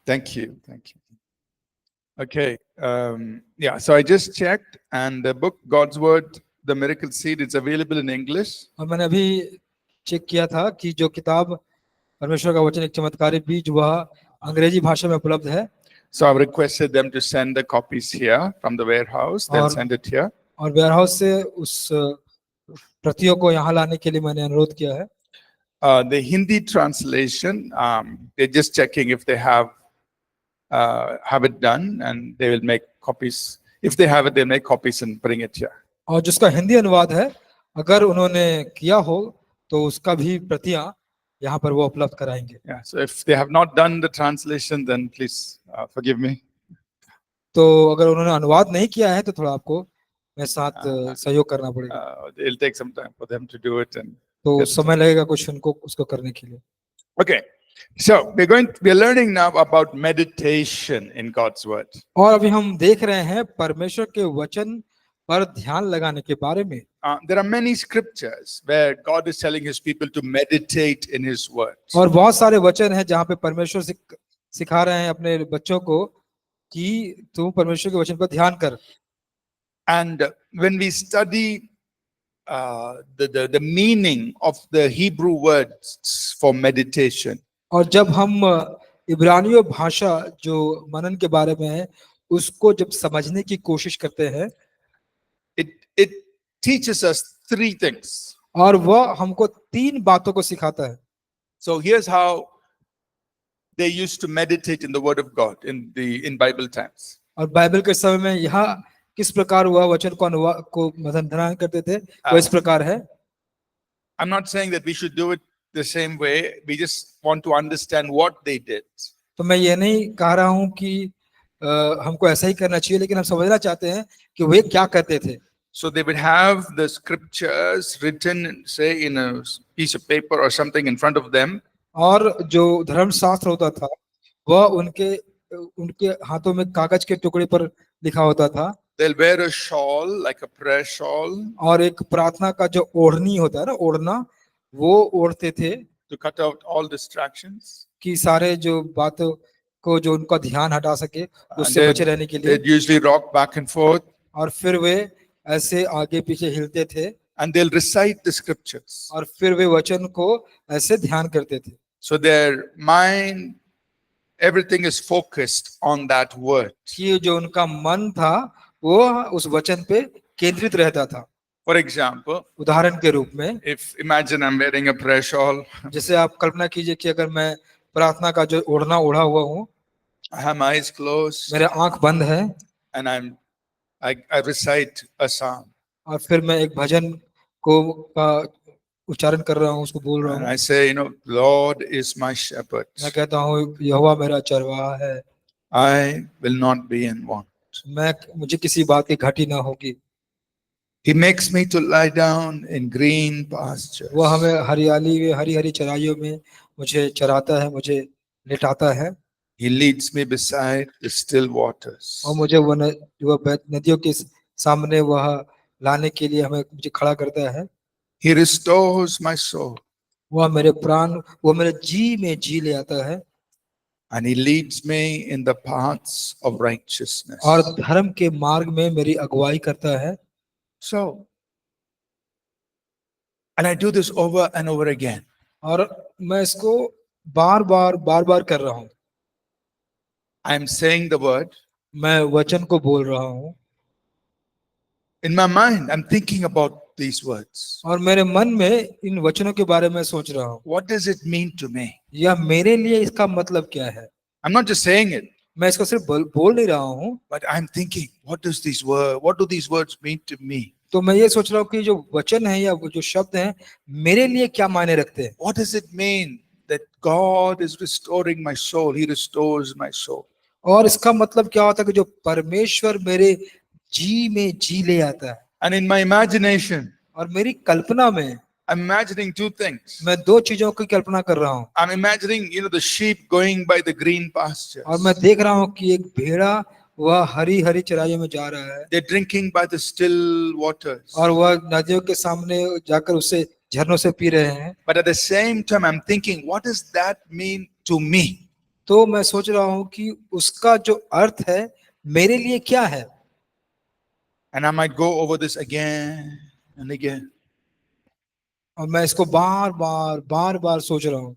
Thank you. Thank you. Okay. Yeah. So I just checked, and the book God's Word, The Miracle Seed, is available in English. और मैंने अभी check किया था कि जो किताब परमेश्वर का वचन एक चमत्कारी बीज वह अंग्रेजी भाषा में उपलब्ध है। So I've requested them to send the copies here from the warehouse. They'll send it here. और वेयरहाउस से उस प्रतियों को यहाँ लाने के लिए मैंने अनुरोध किया है। The Hindi translation, they're just checking if they have it done, and they will make copies. If they have it, they'll make copies and bring it here. और जिसका हिंदी अनुवाद है, अगर उन्होंने किया हो तो उसका भी प्रतियां यहाँ पर वो उपलब्ध कराएंगे। Yeah. So if they have not done the translation, then please forgive me. तो अगर उन्होंने अनुवाद नहीं किया है तो थोड़ा आपको मेरे साथ सहयोग करना पड़ेगा। It'll take some time for them to do it, and तो समय लगेगा कुछ उनको उसको करने के लिए। Okay. So we're learning now about meditation in God's word. और अभी हम देख रहे हैं परमेश्वर के वचन पर ध्यान लगाने के बारे में। There are many scriptures where God is telling his people to meditate in his word. और बहुत सारे वचन हैं जहाँ पे परमेश्वर सिखा रहे हैं अपने बच्चों को कि तुम परमेश्वर के वचन पर ध्यान कर। And when we study the meaning of the Hebrew words for meditation, और जब हम इब्रानियों भाषा जो मनन के बारे में है उसको जब समझने की कोशिश करते हैं, it teaches us three things. और वह हमको तीन बातों को सिखाता है। So here's how they used to meditate in the word of God in Bible times. और बाइबल के समय में यहाँ किस प्रकार वह वचन को ध्यान करते थे, वो इस प्रकार है। I'm not saying that we should do it the same way. We just want to understand what they did. तो मैं ये नहीं कह रहा हूँ कि हमको ऐसा ही करना चाहिए, लेकिन हम समझना चाहते हैं कि वे क्या करते थे। So they would have the scriptures written, say, in a piece of paper or something in front of them. और जो धर्मशास्त्र होता था वह उनके हाथों में कागज के टुकड़े पर लिखा होता था। They'll wear a shawl, like a prayer shawl. और एक प्रार्थना का जो ओढ़नी होता है ना, ओढ़ना, वो ओढ़ते थे to cut out all distractions. कि सारे जो बातों को जो उनका ध्यान हटा सके उससे बचे रहने के लिए। They'd usually rock back and forth. और फिर वे ऐसे आगे पीछे हिलते थे। And they'll recite the scriptures. और फिर वे वचन को ऐसे ध्यान करते थे। So their mind, everything is focused on that word. कि जो उनका मन था वो उस वचन पे केंद्रित रहता था। For example, उदाहरण के रूप में, if imagine I'm wearing a prayer shawl. जैसे आप कल्पना कीजिए कि अगर मैं प्रार्थना का जो ओढ़ना ओढ़ा हुआ हूँ, I have my eyes closed. मेरे आंख बंद है, and I recite a psalm. और फिर मैं एक भजन को उच्चारण कर रहा हूँ, उसको बोल रहा हूँ। And I say, Lord is my shepherd. मैं कहता हूँ यहोवा मेरा चरवाहा है। I will not be in want. मुझे किसी बात की घटी ना होगी। He makes me to lie down in green pastures. वो हमें हरियाली में, हरी हरी चराइयों में मुझे चराता है, मुझे लिटाता है। He leads me beside the still waters. और मुझे वो नदियों के सामने वह लाने के लिए मुझे खड़ा करता है। He restores my soul. वह मेरे प्राण, वो मेरे जी में जी ले आता है। And he leads me in the paths of righteousness. और धर्म के मार्ग में मेरी अगुवाई करता है। So, and I do this over and over again. और मैं इसको बार बार कर रहा हूँ। I am saying the word. मैं वचन को बोल रहा हूँ। In my mind, I'm thinking about these words. और मेरे मन में इन वचनों के बारे में सोच रहा हूँ। What does it mean to me? या मेरे लिए इसका मतलब क्या है? I'm not just saying it. मैं इसको सिर्फ बोल नहीं रहा हूँ, but I'm thinking, what do these words mean to me? तो मैं ये सोच रहा हूँ कि जो वचन है या जो शब्द हैं मेरे लिए क्या मायने रखते हैं। What does it mean that God is restoring my soul? He restores my soul. और इसका मतलब क्या होता है कि जो परमेश्वर मेरे जी में जी ले आता है। And in my imagination, और मेरी कल्पना में I'm imagining two things. मैं दो चीजों की कल्पना कर रहा हूँ। I'm imagining, the sheep going by the green pastures. और मैं देख रहा हूँ कि एक भेड़ा वह हरी हरी चराइयों में जा रहा है। They're drinking by the still waters. और वह नदियों के सामने जाकर उससे झरनों से पी रहे हैं। But at the same time, I'm thinking, what does that mean to me? तो मैं सोच रहा हूं कि उसका जो अर्थ है मेरे लिए क्या है। And I might go over this again and again. और मैं इसको बार बार सोच रहा हूं।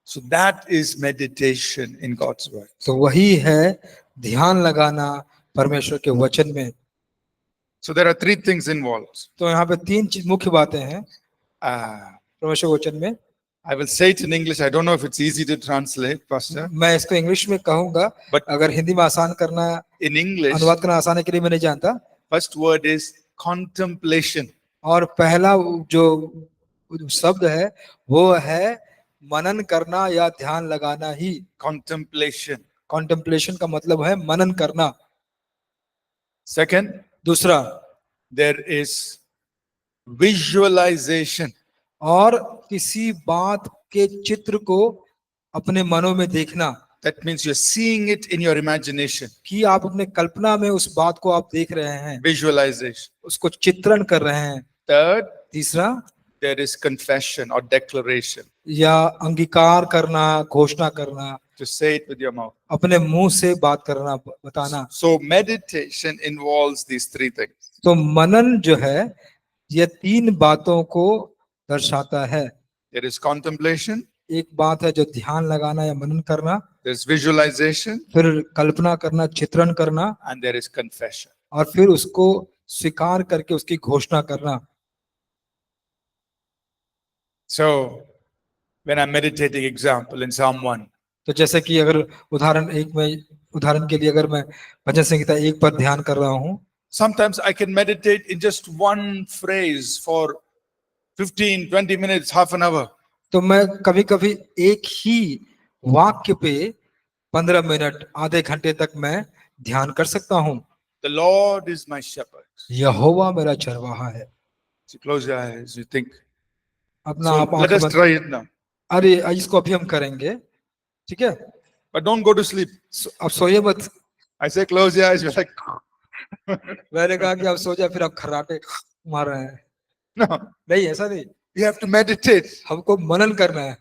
So that is meditation in God's word. तो वही है ध्यान लगाना परमेश्वर के वचन में। So there are three things involved. तो यहाँ पे तीन चीज मुख्य बातें हैं परमेश्वर के वचन में। I will say it in English. I don't know if it's easy to translate, Pastor. मैं इसको इंग्लिश में कहूंगा, But अगर हिंदी में आसान करना, in English, अनुवाद करना आसान है के लिए मैं नहीं जानता। first word is contemplation. और पहला जो शब्द है वो है मनन करना या ध्यान लगाना ही। Contemplation. कॉन्टेम्पलेशन का मतलब है मनन करना। Second, दूसरा, there is visualization. और किसी बात के चित्र को अपने मनों में देखना। That means you're seeing it in your imagination. कि आप अपने कल्पना में उस बात को आप देख रहे हैं, Visualization. उसको चित्रण कर रहे हैं। Third, तीसरा, there is confession or declaration. या अंगीकार करना, घोषणा करना, To say it with your mouth. अपने मुंह से बात करना, बताना। So meditation involves these three things. तो मनन जो है ये तीन बातों को दर्शाता है। There is contemplation, एक बात है जो ध्यान लगाना या मनन करना, there is visualization, फिर कल्पना करना, चित्रण करना, and there is confession. और फिर उसको स्वीकार करके उसकी घोषणा करना। So when I'm meditating, example in Psalm 1, तो जैसे कि अगर उदाहरण के लिए अगर मैं भजन संहिता 1 पर ध्यान कर रहा हूँ, sometimes I can meditate in just one phrase for 15, 20 minutes, half an hour. तो मैं कभी कभी एक ही वाक्य पे 15 मिनट, आधे घंटे तक मैं ध्यान कर सकता हूँ। The Lord is my shepherd. यहोवा मेरा चरवाहा है। So close your eyes, you think. अपना So आप let आंखें us बंद, try it now. अरे इसको अभी हम करेंगे, ठीक है। But don't go to sleep. अब सोइए मत। I say close your eyes, you're like, मैंने कहा कि आप सो जाए, फिर आप खर्राटे मार रहे हैं। no, नहीं, ऐसा नहीं, you have to meditate. हमको मनन करना है,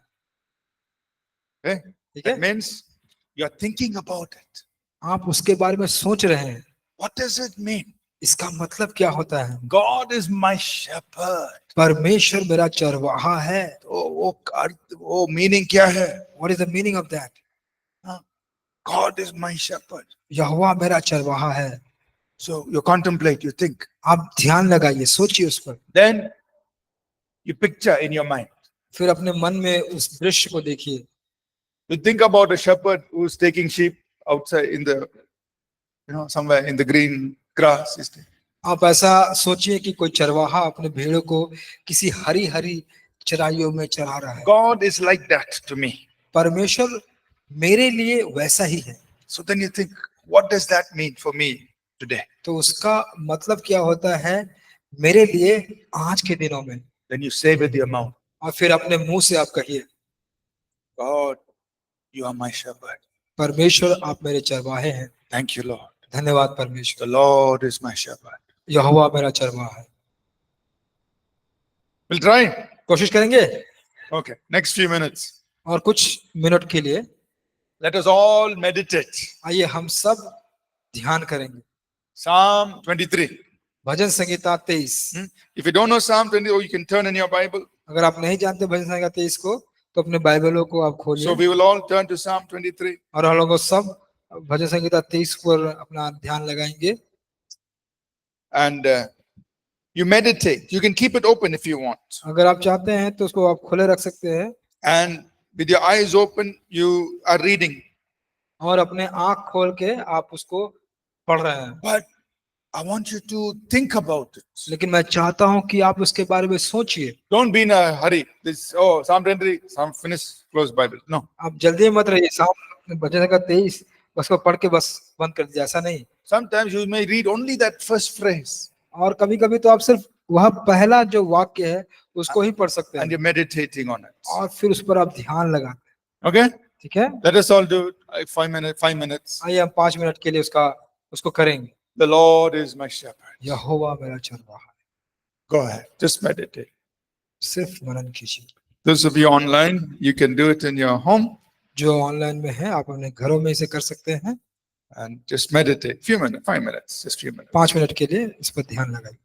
Okay? ठीक है। That means you're thinking about it. आप उसके बारे में सोच रहे हैं, What does it mean? इसका मतलब क्या होता है। God is my shepherd. परमेश्वर मेरा चरवाहा है। वो meaning क्या है? What is the meaning of that? God is my shepherd. यहोवा मेरा चरवाहा है। So you contemplate, you think. आप ध्यान लगाइए, सोचिए उस पर। Then you picture in your mind. फिर अपने मन में उस दृश्य को देखिए। You think about a shepherd who's taking sheep outside in the, somewhere in the green grass. आप ऐसा सोचिए कि कोई चरवाहा अपने भेड़ों को किसी हरी हरी चराइयों में चरा रहा है। God is like that to me. परमेश्वर मेरे लिए वैसा ही है। So then you think, what does that mean for me today? तो उसका मतलब क्या होता है मेरे लिए आज के दिनों में। Then you say with your mouth, और फिर अपने मुंह से आप कहिए, God, you are my shepherd. परमेश्वर आप मेरे चरवाहे हैं। Thank you, Lord. धन्यवाद परमेश्वर। The Lord is my shepherd. यहोवा मेरा चरवाहा है। We'll try. कोशिश करेंगे। Okay, next few minutes. और कुछ मिनट के लिए Let us all meditate. आइए हम सब ध्यान करेंगे। Psalm 23. Bhajan Samhita 23। If you don't know Psalm 23, you can turn in your Bible. अगर आप नहीं जानते भजन संहिता 23 को, तो अपने बाइबलों को आप So खोलिए। we will all turn to Psalm 23. और हम लोग सब भजन संहिता 23 पर अपना ध्यान लगाएंगे। And you meditate. You can keep it open if you want. अगर आप चाहते हैं तो उसको आप खुले रख सकते हैं। And with your eyes open, you are reading. और अपने आंख खोल के आप उसको पढ़ रहे हैं। But I want you to think about it. लेकिन मैं चाहता हूं कि आप उसके बारे में सोचिए। Don't be in a hurry. Psalm 23, Psalm finish, close Bible. No. आप जल्दी मत रहिए। साहब भजन संहिता 23 उसको पढ़ के बस बंद कर दीजिए, ऐसा नहीं। Sometimes you may read only that first phrase. और कभी कभी तो आप सिर्फ वह पहला जो वाक्य है उसको ही पढ़ सकते And हैं, you're meditating on it. और फिर उस पर आप ध्यान लगाते हैं। Okay? ठीक है, Let us all do it. 5 minutes. आइए हम 5 मिनट के लिए उसको करेंगे। The Lord is my shepherd. यहोवा मेरा चरवाहा है। Go ahead. Just meditate. सिर्फ मनन कीजिए। Those of you online, you can do it in your home. जो ऑनलाइन में है आप अपने घरों में इसे कर सकते हैं। and just meditate. Few minutes, 5 minutes, just few minutes. 5 minute के लिए इस पर ध्यान लगाइए।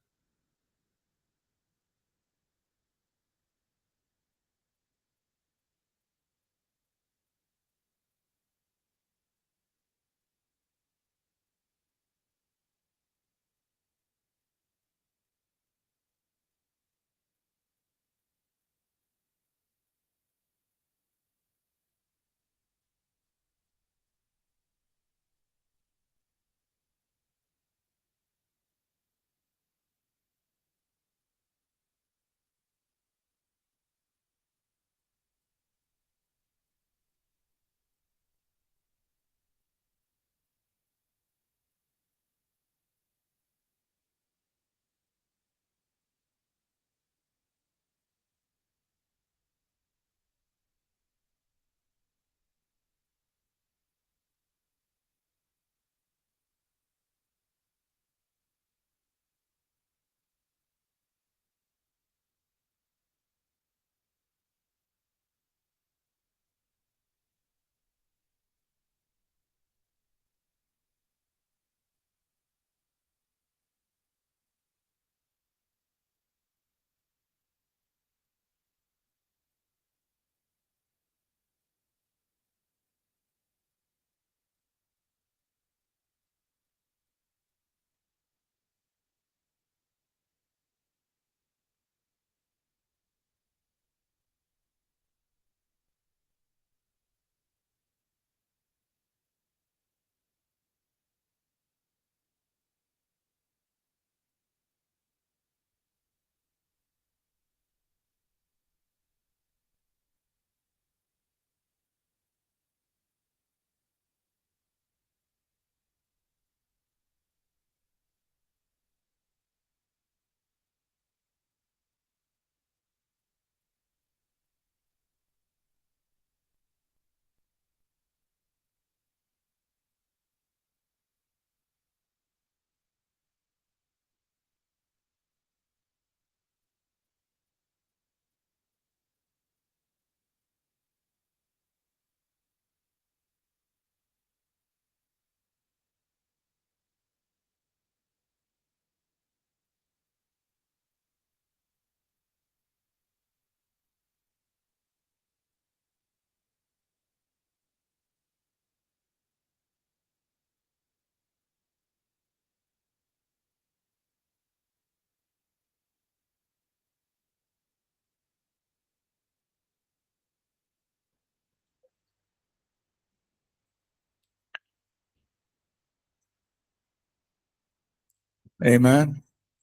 Amen.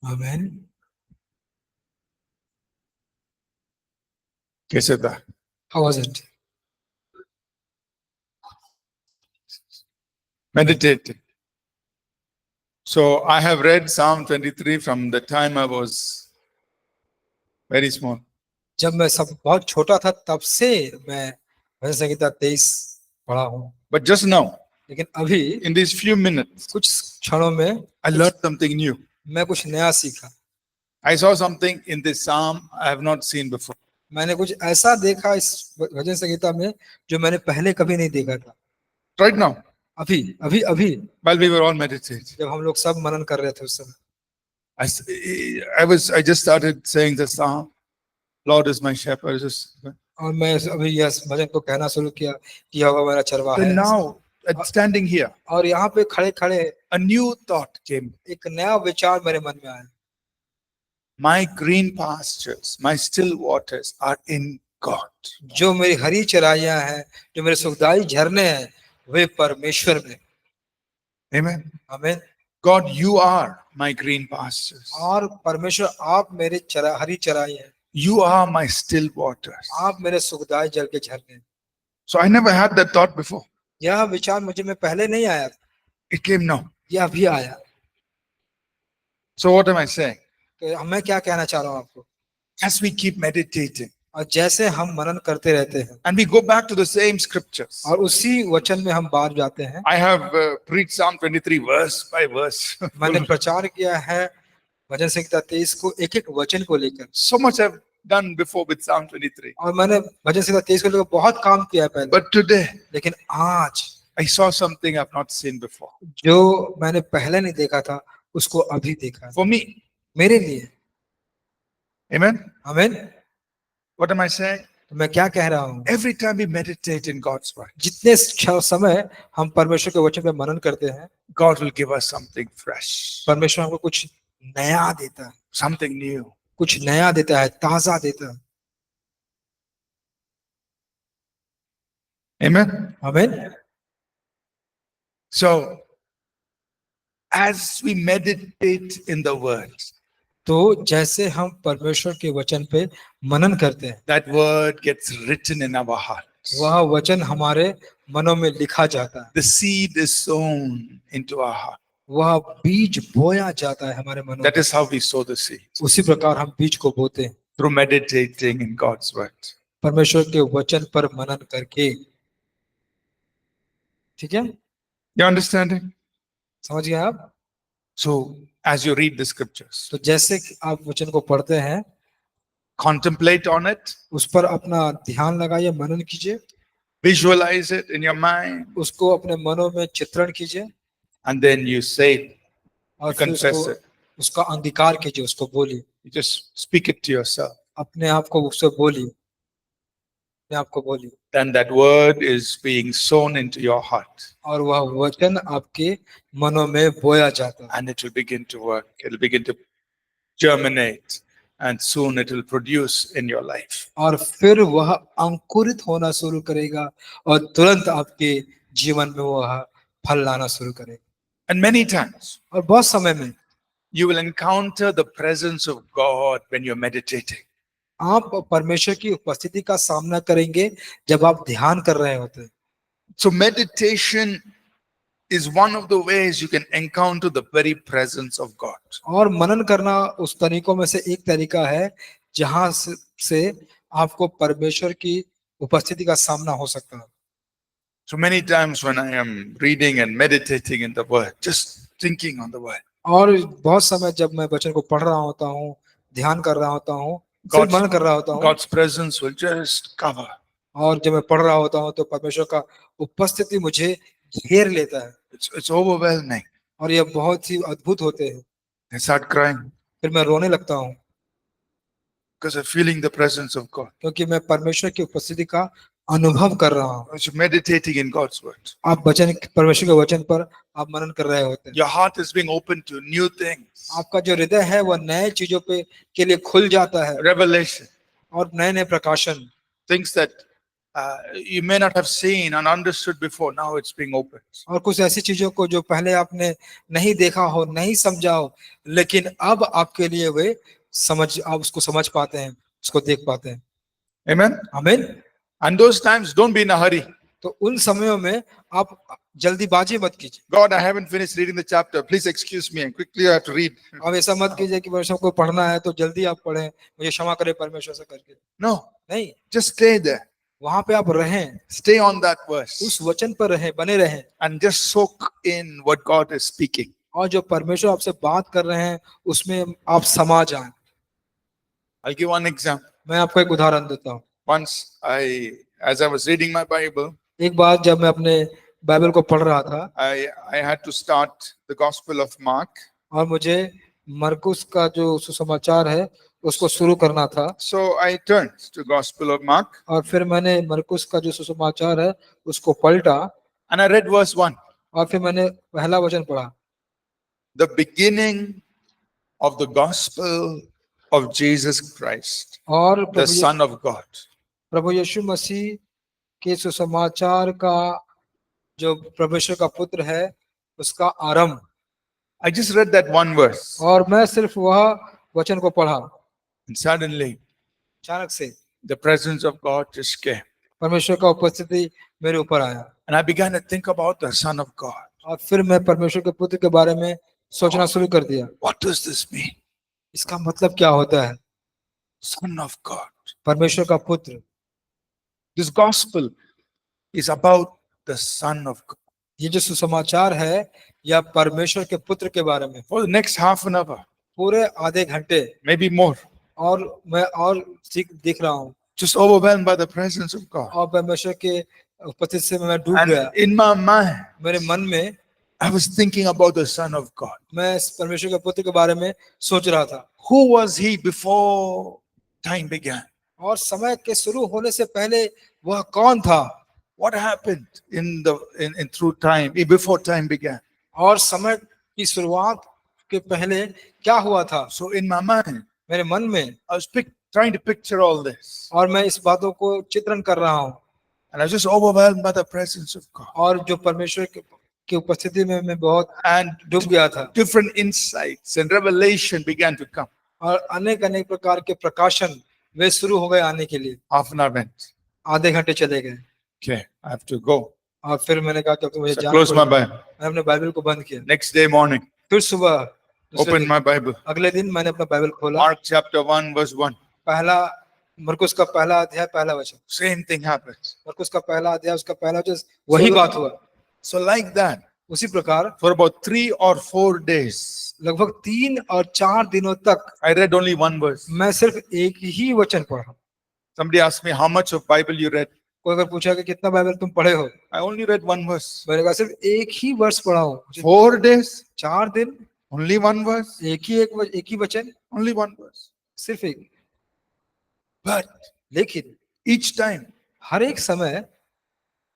आमीन। कैसे था? How was it? Meditate. So I have read Psalm 23 from the time I was very small. जब मैं सब बहुत छोटा था तब से मैं भजन संहिता 23 पढ़ा हूँ, But just now, लेकिन अभी in these few minutes, कुछ क्षणों में I learned something new. मैं कुछ नया सीखा। I saw something in this Psalm I have not seen before. मैंने कुछ ऐसा देखा इस भजन संहिता में जो मैंने पहले कभी नहीं देखा था। Right now, अभी अभी अभी while we were all meditating, जब हम लोग सब मनन कर रहे थे उस समय I just started saying the Psalm, Lord is my shepherd. और मैं अभी यह भजन को कहना शुरू किया कि यहोवा मेरा चरवाहा Then है। now, standing here, और यहाँ पे खड़े खड़े a new thought came. एक नया विचार मेरे मन में आया। My green pastures, my still waters are in God. जो मेरी हरी चराइयां हैं, जो मेरे सुखदाई झरने हैं, वे परमेश्वर में। Amen. आमीन। God, you are my green pastures. और परमेश्वर आप मेरे हरी चराई हैं। You are my still waters. आप मेरे सुखदाई जल के झरने। So I never had that thought before. यह विचार मुझे में पहले नहीं आया था, It came now. यह अभी आया। So what am I saying? तो मैं क्या कहना चाह रहा हूँ आपको, As we keep meditating और जैसे हम मनन करते रहते हैं and we go back to the same scriptures. और उसी वचन में हम बाहर जाते हैं। I have preached Psalm 23 verse by verse. मैंने प्रचार किया है भजन संहिता 23 को एक एक वचन को लेकर। So much I've done before with Psalm 23. और मैंने भजन संहिता 23 को लेकर बहुत काम किया है पहले, But today, लेकिन आज I saw something I've not seen before. जो मैंने पहले नहीं देखा था उसको अभी देखा है, For me. मेरे लिए। Amen? आमीन। What am I saying? तो मैं क्या कह रहा हूँ, Every time we meditate in God's word, जितने समय हम परमेश्वर के वचन पे मनन करते हैं, God will give us something fresh, परमेश्वर हमको कुछ नया देता है, something new. कुछ नया देता है, ताजा देता है। Amen? आमीन। So, as we meditate in the word, तो जैसे हम परमेश्वर के वचन पे मनन करते हैं, that word gets written in our hearts. वह वचन हमारे मनों में लिखा जाता है, The seed is sown into our heart. वह बीज बोया जाता है हमारे मनों That में। is how we sow the seed, उसी प्रकार हम बीज को बोते हैं, through meditating in God's word. परमेश्वर के वचन पर मनन करके। ठीक है, You understanding? समझ गए आप? So, as you read the scriptures, तो जैसे कि आप वचन को पढ़ते हैं, contemplate on it, उस पर अपना ध्यान लगाइए, मनन कीजिए, visualize it in your mind, उसको अपने मनों में चित्रण कीजिए, and then you say it, और you फिर confess उसको it. उसका अंगीकार कीजिए, उसको बोलिए, You just speak it to yourself. अपने आप को उससे बोलिए, अपने आप को बोलिए, Then that word is being sown into your heart, और वह वचन आपके मनों में बोया जाता है, and it will begin to work. It will begin to germinate, and soon it will produce in your life. और फिर वह अंकुरित होना शुरू करेगा, और तुरंत आपके जीवन में वह फल लाना शुरू करेगा। And many times और बहुत समय में you will encounter the presence of God when you're meditating. आप परमेश्वर की उपस्थिति का सामना करेंगे जब आप ध्यान कर रहे होते हैं। So meditation is one of the ways you can encounter the very presence of God. और मनन करना उस तरीकों में से एक तरीका है जहां से आपको परमेश्वर की उपस्थिति का सामना हो सकता है। So many times when I am reading and meditating in the word, just thinking on the word, और बहुत समय जब मैं वचन को पढ़ रहा होता हूँ, ध्यान कर रहा होता हूँ, फिर मनन कर रहा होता हूँ, God's presence will just cover. और जब मैं पढ़ रहा होता हूँ तो परमेश्वर का उपस्थिति मुझे घेर लेता है, It's overwhelming. और यह बहुत ही अद्भुत होते हैं। I start crying फिर मैं रोने लगता हूँ, because I'm feeling the presence of God. क्योंकि मैं परमेश्वर की उपस्थिति का अनुभव कर रहा हूँ। As you're meditating in God's word, आप वचन, परमेश्वर के वचन पर आप मनन कर रहे होते हैं, your heart is being opened to new things, आपका जो हृदय है वह नए चीजों पे के लिए खुल जाता है, revelation, और नए नए प्रकाशन, things that you may not have seen and understood before. Now it's being opened. और कुछ ऐसी चीजों को जो पहले आपने नहीं देखा हो, नहीं समझा हो, लेकिन अब आपके लिए वे आप उसको समझ पाते हैं, उसको देख पाते हैं। Amen. आमीन। And those times, don't be in a hurry. तो उन समयों में आप जल्दीबाजी मत कीजिए। God, I haven't finished reading the chapter. Please excuse me and quickly I have to read. अब ऐसा मत कीजिए कि परमेश्वर को पढ़ना है तो जल्दी आप पढ़ें, मुझे क्षमा करें परमेश्वर से करके। No, नहीं, just stay there. वहां पे आप रहें, Stay on that verse उस वचन पर रहें, बने रहें, and just soak in what God is speaking. और जो परमेश्वर आपसे बात कर रहे हैं उसमें आप समा जाएं। I'll give one example. मैं आपको एक उदाहरण देता हूँ। Once as I was reading my Bible, एक बार जब मैं अपने बाइबल को पढ़ रहा था, I had to start the Gospel of Mark. और मुझे मरकुस का जो सुसमाचार है उसको शुरू करना था, So I turned to Gospel of Mark और फिर मैंने मरकुस का जो सुसमाचार है उसको पलटा, and I read verse 1. और फिर मैंने पहला वचन पढ़ा, The beginning of the Gospel of Jesus Christ, और the Son of God. प्रभु यीशु मसीह के सुसमाचार का जो परमेश्वर का पुत्र है उसका आरंभ। I just read that one verse और मैं सिर्फ वह वचन को पढ़ा, and suddenly अचानक से the presence of God just came. परमेश्वर का उपस्थिति मेरे ऊपर आया, And I began to think about the Son of God. और फिर मैं परमेश्वर के पुत्र के बारे में सोचना शुरू कर दिया। What does this mean? इसका मतलब क्या होता है? Son of God. परमेश्वर का पुत्र। This gospel is about the Son of God. ये जो सुसमाचार है या परमेश्वर के पुत्र के बारे में For the next half an hour, पूरे आधे घंटे, maybe more, और मैं और सीख देख रहा हूँ just overwhelmed by the presence of God. और परमेश्वर के उपस्थिति से मैं डूब And गया। in my mind, मेरे मन में I was thinking about the Son of God. मैं इस परमेश्वर के पुत्र के बारे में सोच रहा था। Who was he before time began? और समय के शुरू होने से पहले वह कौन था? What happened in through time, before time began? और समय की शुरुआत के पहले क्या हुआ था? So in my mind, मेरे मन में I was trying to picture all this. और मैं इस बातों को चित्रण कर रहा हूँ And I was just overwhelmed by the presence of God. और जो परमेश्वर की उपस्थिति में मैं बहुत And डूब गया था different insights and revelation began to come. और अनेक अनेक प्रकार के प्रकाशन वे शुरू हो गए आने के लिए। Half an hour went. आधे घंटे चले गए Okay, I have to go. और फिर मैंने कहा कि अब तो मुझे So I जाना closed my पड़ेगा। Bible. मैंने अपने बाइबल को बंद किया। Next day morning, फिर सुबह दूसरे opened दिन, my Bible. अगले दिन मैंने अपना बाइबल खोला। Mark chapter 1 verse 1. पहला मरकुस का पहला अध्याय पहला वचन। Same thing happens. मरकुस का पहला अध्याय उसका पहला वचन वही बात हुआ। So like that, उसी प्रकार for about 3 or 4 days, लगभग 3 और 4 दिनों तक I read only one verse. मैं सिर्फ एक ही वचन पढ़ा। Somebody asked me, how much of Bible you read? कोई अगर पूछा कि कितना बाइबल तुम पढ़े हो, I only read one verse. मैंने कहा सिर्फ एक ही वर्ष पढ़ा हूँ। 4 days, 4 दिन only one verse, एक ही वचन, only one verse. सिर्फ एक। But लेकिन each time हर एक समय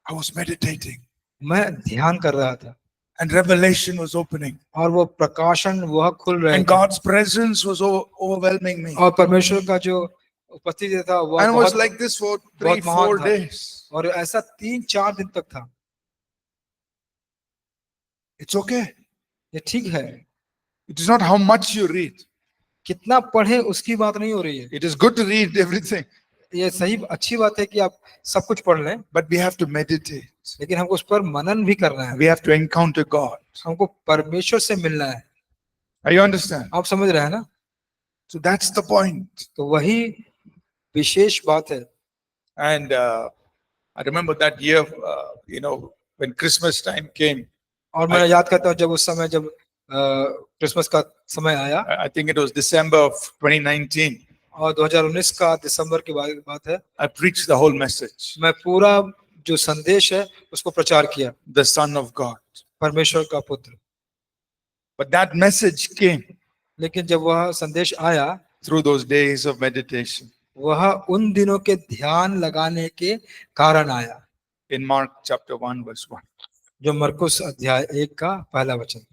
I was meditating मैं ध्यान कर रहा था and revelation was opening और वो प्रकाशन वह खुल रहे and थे God's presence was overwhelming me. और परमेश्वर का जो उपस्थिति था वह And it was बहुत like this for 3, बहुत महान 4 था। days. और ऐसा 3-4 दिन तक था। It's okay. ये ठीक है, It is not how much you read. कितना पढ़े उसकी बात नहीं हो रही है। It is good to read everything, ये सही अच्छी बात है कि आप सब कुछ पढ़ लें, but we have to meditate. लेकिन हमको उस पर मनन भी करना है। We have to encounter God. हमको परमेश्वर से मिलना है। Are you understand? आप समझ रहे हैं ना? So that's the point. तो वही विशेष बात है। And I remember that year, when Christmas time came, और मैं याद करता हूँ जब उस समय जब क्रिसमस का समय आया I think it was December of 2019, और 2019 का दिसंबर की बात है, I preached the whole message. मैं पूरा जो संदेश है उसको प्रचार किया, The Son of God. परमेश्वर का पुत्र। But that message came लेकिन जब वह संदेश आया through those days of meditation वह उन दिनों के ध्यान लगाने के कारण आया, in Mark chapter 1 verse 1. जो मरकुस अध्याय 1 का पहला वचन।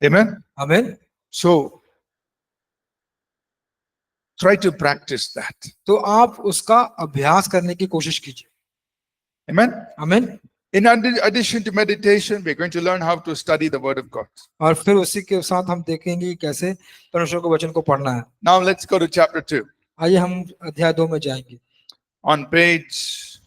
Amen? आमीन। So, try to practice that. तो आप उसका अभ्यास करने की कोशिश कीजिए। Amen? आमीन। In addition to meditation, we're going to learn how to study the Word of God. और फिर उसी के साथ हम देखेंगे कि कैसे परमेश्वर के वचन को पढ़ना है। Now let's go to chapter 2. आइए हम अध्याय 2 में जाएंगे। On page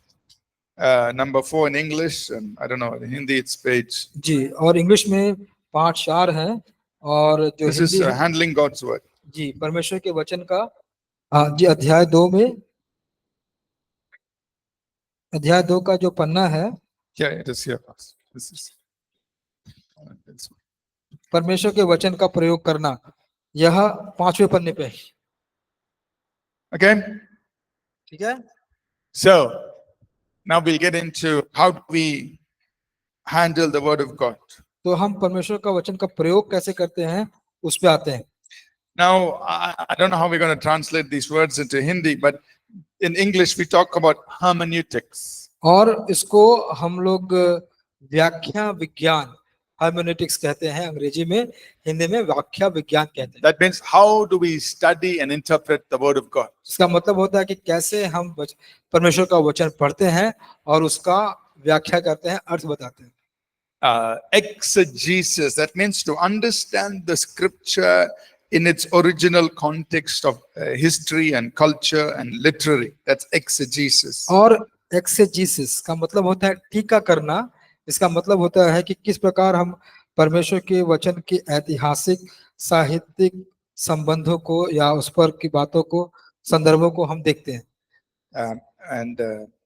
number 4 in English, and I don't know, in Hindi it's page. जी, और इंग्लिश में 5-4 है और जो This is हिंदी है, handling God's Word. जी परमेश्वर के वचन का जी अध्याय 2 का जो पन्ना है, Yeah, it is here. This is. परमेश्वर के वचन का प्रयोग करना, यह 5वें पन्ने पे है। Okay? ठीक है। So, now we'll get into how do we handle the Word of God. तो हम परमेश्वर का वचन का प्रयोग कैसे करते हैं उस पे आते हैं। Now, I don't know how we're going to translate these words into Hindi, but in English we talk about hermeneutics. और इसको हम लोग व्याख्या विज्ञान hermeneutics कहते हैं अंग्रेजी में, हिंदी में व्याख्या विज्ञान कहते हैं। That means how do we study and interpret the Word of God? इसका मतलब होता है कि कैसे हम परमेश्वर का वचन पढ़ते हैं और उसका व्याख्या करते हैं, अर्थ बताते हैं। Exegesis, that means to understand the scripture in its original context of history and culture and literary. That's exegesis. और एक्सेजीसिस का मतलब होता है टीका करना। इसका मतलब होता है कि किस प्रकार हम परमेश्वर के वचन के ऐतिहासिक साहित्यिक संबंधों को या उस पर की बातों को संदर्भों को हम देखते हैं।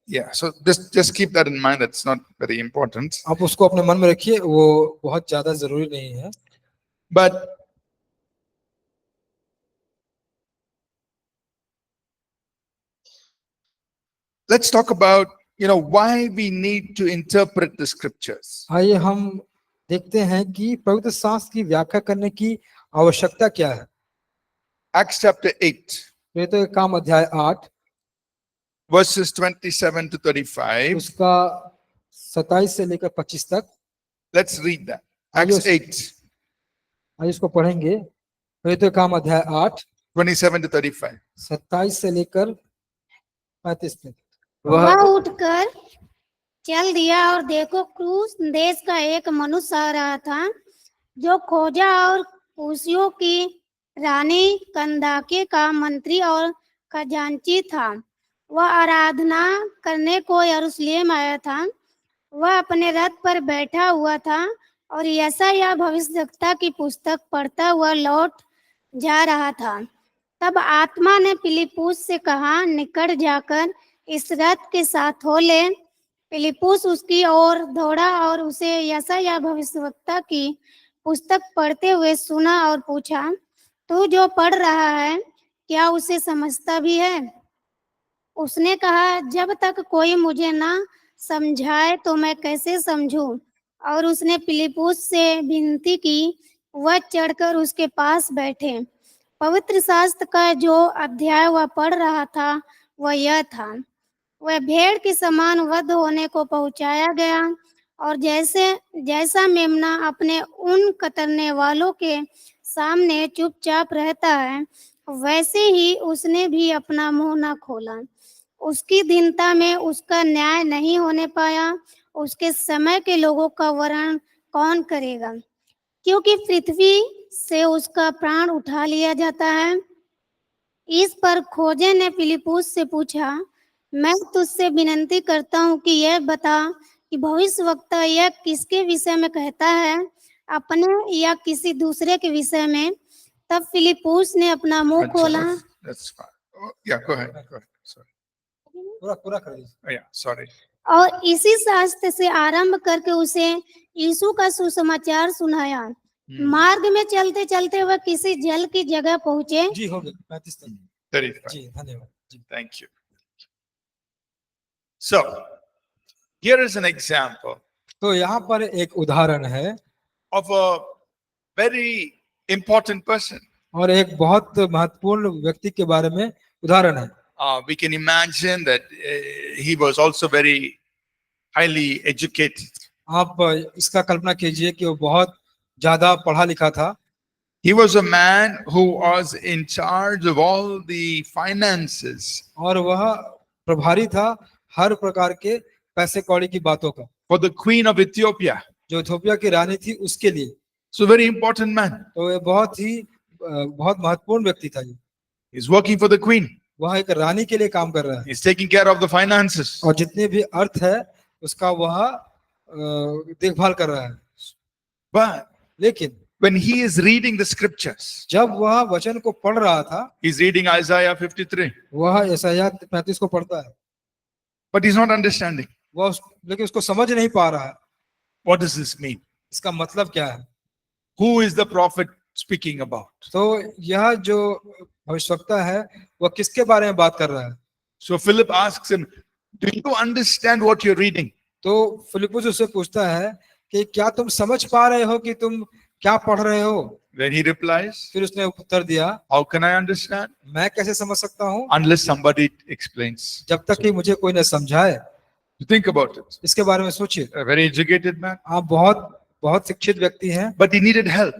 Yeah, so just keep that in mind. It's not very important. आप उसको अपने मन में रखिए, वो बहुत ज्यादा जरूरी नहीं है। But let's talk about, why we need to interpret the scriptures. आइए हम देखते हैं कि पवित्र शास्त्र की व्याख्या करने की आवश्यकता क्या है। Acts chapter 8, प्रेरितों के काम अध्याय 8 verses 27 to 35. उसका 27 से लेकर 25 तक। Let's read that. आइए Acts 8, आइए इसको पढ़ेंगे। प्रेरितों के काम अध्याय 8 27 to 35. 27 से लेकर 35 तक। वह उठकर चल दिया और देखो क्रूस देश का एक मनुष्य आ रहा था जो खोजा और कूशियों की रानी कंदाके का मंत्री और खजांची था। वह आराधना करने को यरूशलेम आया था। वह अपने रथ पर बैठा हुआ था और यशायाह भविष्यद्वक्ता की पुस्तक पढ़ता हुआ लौट जा रहा था। तब आत्मा ने फिलिप्पुस से कहा, निकट जाकर इस रथ के साथ हो ले। फिलिप्पुस उसकी ओर दौड़ा और उसे यशायाह भविष्यद्वक्ता की पुस्तक पढ़ते हुए सुना और पूछा, तू जो पढ़ रहा है क्या उसे समझता भी है? उसने कहा, जब तक कोई मुझे ना समझाए तो मैं कैसे समझूं? और उसने फिलिप्पुस से विनती की वह चढ़कर उसके पास बैठे। पवित्र शास्त्र का जो अध्याय वह पढ़ रहा था वह यह था, वह भेड़ के समान वध होने को पहुंचाया गया और जैसा मेमना अपने ऊन कतरने वालों के सामने चुपचाप रहता है, वैसे ही उसने भी अपना मुंह न खोला। उसकी दीनता में उसका न्याय नहीं होने पाया। उसके समय के लोगों का वर्णन कौन करेगा? क्योंकि पृथ्वी से उसका प्राण उठा लिया जाता है। इस पर खोजे ने फिलिप्पुस से पूछा, मैं तुझसे विनती करता हूँ कि यह बता कि भविष्यद्वक्ता यह किसके विषय में कहता है, अपने या किसी दूसरे के विषय में? तब फिलिप्पुस ने अपना मुंह खोला। That's fine. Oh, yeah, go ahead. Go ahead. Sorry. पूरा कर दीजिए। Oh, yeah, sorry. और इसी शास्त्र से आरंभ करके उसे यीशु का सुसमाचार सुनाया। मार्ग में चलते चलते वह किसी जल की जगह पहुंचे। जी हो गया 35 तक। 35. जी धन्यवाद जी। Thank you. So, here is an example तो यहाँ पर एक उदाहरण है of a very important person. और एक बहुत महत्वपूर्ण व्यक्ति के बारे में उदाहरण है। We can imagine that he was also very highly educated. आप इसका कल्पना कीजिए कि वो बहुत ज्यादा पढ़ा लिखा था। He was a man who was in charge of all the finances और वह प्रभारी था हर प्रकार के पैसे कौड़ी की बातों का, for the Queen of Ethiopia. जो इथियोपिया की रानी थी उसके लिए। So, very important man. तो ये बहुत महत्वपूर्ण व्यक्ति था। ये He's working for the Queen. वह एक रानी के लिए काम कर रहा है He's taking care of the finances. और जितने भी अर्थ है उसका वह देखभाल कर रहा है। But लेकिन when he is reading the scriptures, जब वह वचन को पढ़ रहा था, he's reading Isaiah 53, वह यशायाह 35 को पढ़ता है, but he's not understanding. लेकिन उसको समझ नहीं पा रहा है। What does this mean? इसका मतलब क्या है? Who is the prophet speaking about? तो यह जो भविष्यवक्ता है वह किसके बारे में बात कर रहा है? So Philip asks him, do you understand what you're reading? तो फिलिप्पुस उससे पूछता है कि क्या तुम समझ पा रहे हो कि तुम क्या पढ़ रहे हो? Then he replies, फिर उसने उत्तर दिया, how can I understand? मैं कैसे समझ सकता हूँ Unless somebody explains. जब तक कि मुझे कोई न समझाए। Think about it. इसके बारे में सोचिए। A very educated man, आप बहुत शिक्षित व्यक्ति हैं, but he needed help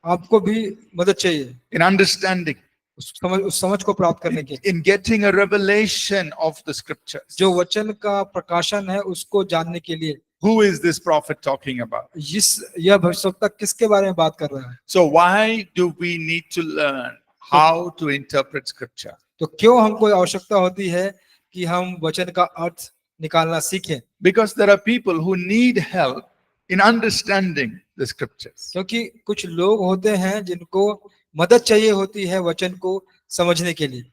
आपको भी मदद चाहिए in understanding, उस समझ को प्राप्त करने के, in getting a revelation of the scriptures. जो वचन का प्रकाशन है उसको जानने के लिए। Who is this prophet talking about? यह भविष्यवक्ता किसके बारे में बात कर रहा है? So why do we need to learn how to interpret scripture? तो क्यों हमको आवश्यकता होती है कि हम वचन का अर्थ निकालना सीखें? Because there are people who need help in understanding the scriptures. क्योंकि कुछ लोग होते हैं जिनको मदद चाहिए होती है वचन को समझने के लिए।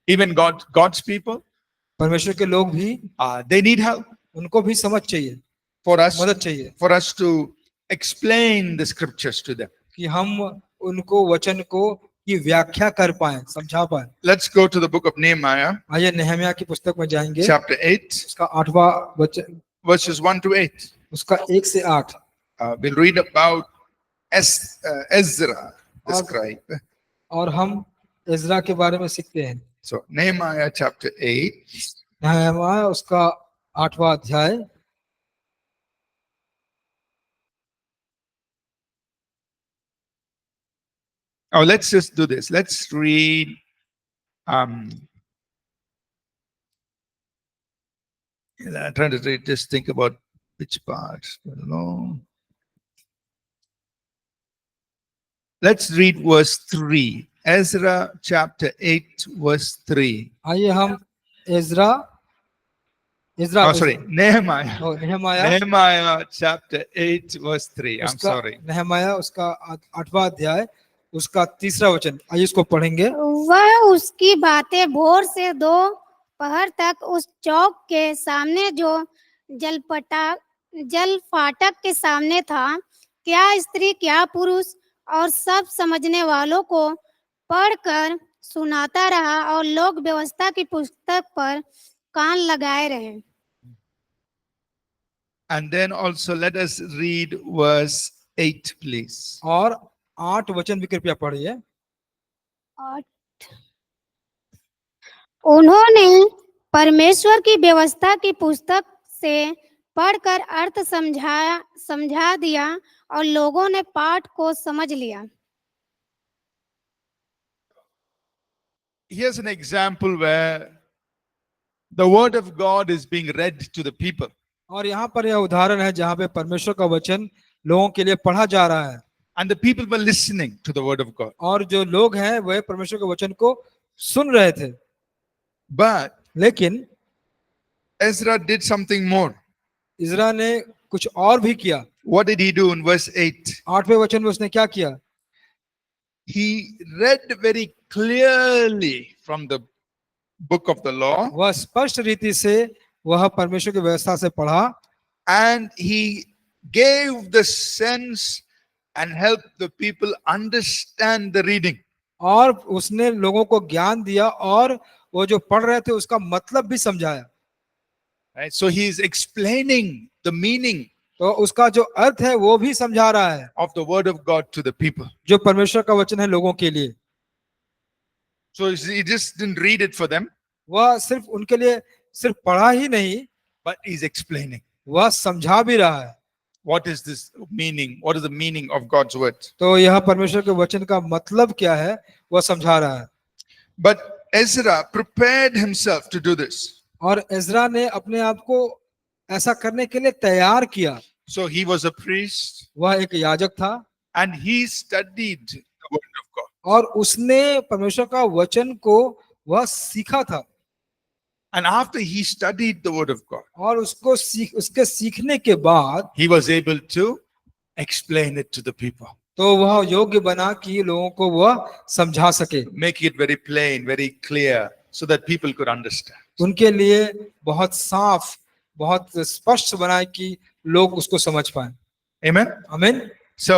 Even God's people, परमेश्वर के लोग भी, they need help उनको भी समझ चाहिए, मदद चाहिए for us to explain the scriptures to them. कि हम उनको वचन को की व्याख्या कर पाए, समझा पाए। Let's go to the book of Nehemiah, आइए नेहम्याह की पुस्तक में जाएंगे, chapter 8, उसका 8वां वचन, verses 1 to 8. उसका 1 से 8। We'll read about Ezra, the और- scribe. और हम इज़रा के बारे में सीखते हैं। So, Nehemiah chapter 8, नेहम्याह उसका 8वां अध्याय, oh, let's just do this. Let's read I'm trying to read, just think about which part. I don't know. Let's read verse 3. Ezra chapter 8, verse 3. आइए हम इज़रा Oh, sorry, Nehemiah. नेहम्याह Nehemiah chapter 8, verse 3. I'm उसका sorry. नेहम्याह उसका 8वां अध्याय, उसका 3रा वचन, आइए इसको पढ़ेंगे। वह उसकी बातें भोर से दोपहर तक उस चौक के सामने जो जल फाटक के सामने था, क्या स्त्री क्या पुरुष और सब समझने वालों को पढ़कर सुनाता रहा, और लोग व्यवस्था की पुस्तक पर कान लगाए रहे। And then also let us read verse 8, please. और 8 वचन भी कृपया पढ़िए। उन्होंने परमेश्वर की व्यवस्था की पुस्तक से पढ़कर अर्थ समझा दिया, और लोगों ने पाठ को समझ लिया। Here's an example where the word of God is being read to the people. और यहाँ पर यह उदाहरण है जहाँ पे परमेश्वर का वचन लोगों के लिए पढ़ा जा रहा है, And the people were listening to the word of God. और जो लोग हैं वह परमेश्वर के वचन को सुन रहे थे। But लेकिन Ezra did something more. इज़रा ने कुछ और भी किया। What did he do in verse 8? 8वें वचन में उसने क्या किया? He read very clearly from the book of the law, वह स्पष्ट रीति से वह परमेश्वर की व्यवस्था से पढ़ा, and he gave the sense and helped the people understand the reading. और उसने लोगों को ज्ञान दिया, और वो जो पढ़ रहे थे उसका मतलब भी समझाया। Right? So he is explaining the meaning तो उसका जो अर्थ है वो भी समझा रहा है, of the word of God to the people. जो परमेश्वर का वचन है लोगों के लिए। So he just didn't read it for them, वह सिर्फ उनके लिए सिर्फ पढ़ा ही नहीं, but he's explaining वह समझा भी रहा है। what is this meaning, what is the meaning of God's word. तो यह परमेश्वर के वचन का मतलब क्या है वह समझा रहा है। But Ezra prepared himself to do this. और इज़रा ने अपने आप को ऐसा करने के लिए तैयार किया। So he was a priest वह एक याजक था, and he studied the word of God. और उसने परमेश्वर का वचन को वह सीखा था। And after he studied the word of God, और उसके सीखने के बाद he was able to explain it to the people, तो वह योग्य बना कि लोगों को वह समझा सके, make it very plain, very clear, so that people could understand. उनके लिए बहुत साफ, बहुत स्पष्ट बनाए कि लोग उसको समझ पाए। Amen. आमीन। So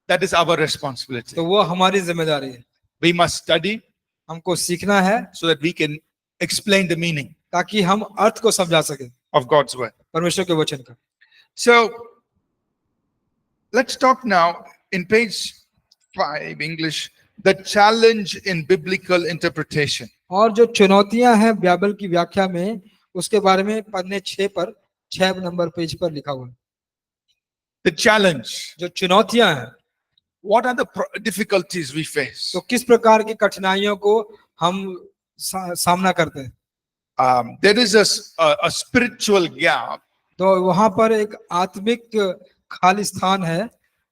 that is our responsibility. तो वो हमारी जिम्मेदारी है। We must study हमको सीखना है so that we can explain the meaning ताकि हम अर्थ को समझा सके of God's word. परमेश्वर के वचन का। So let's talk now in page 5 English, the challenge in biblical interpretation. और जो चुनौतियां हैं बाइबल की व्याख्या में, उसके बारे में पन्ने 6 पर 6 नंबर पेज पर लिखा हुआ है। The challenge. जो चुनौतियां हैं, What are the difficulties we face? तो किस प्रकार की कठिनाइयों को हम सामना करते हैं। There is a spiritual gap. तो वहां पर एक आत्मिक खाली स्थान है।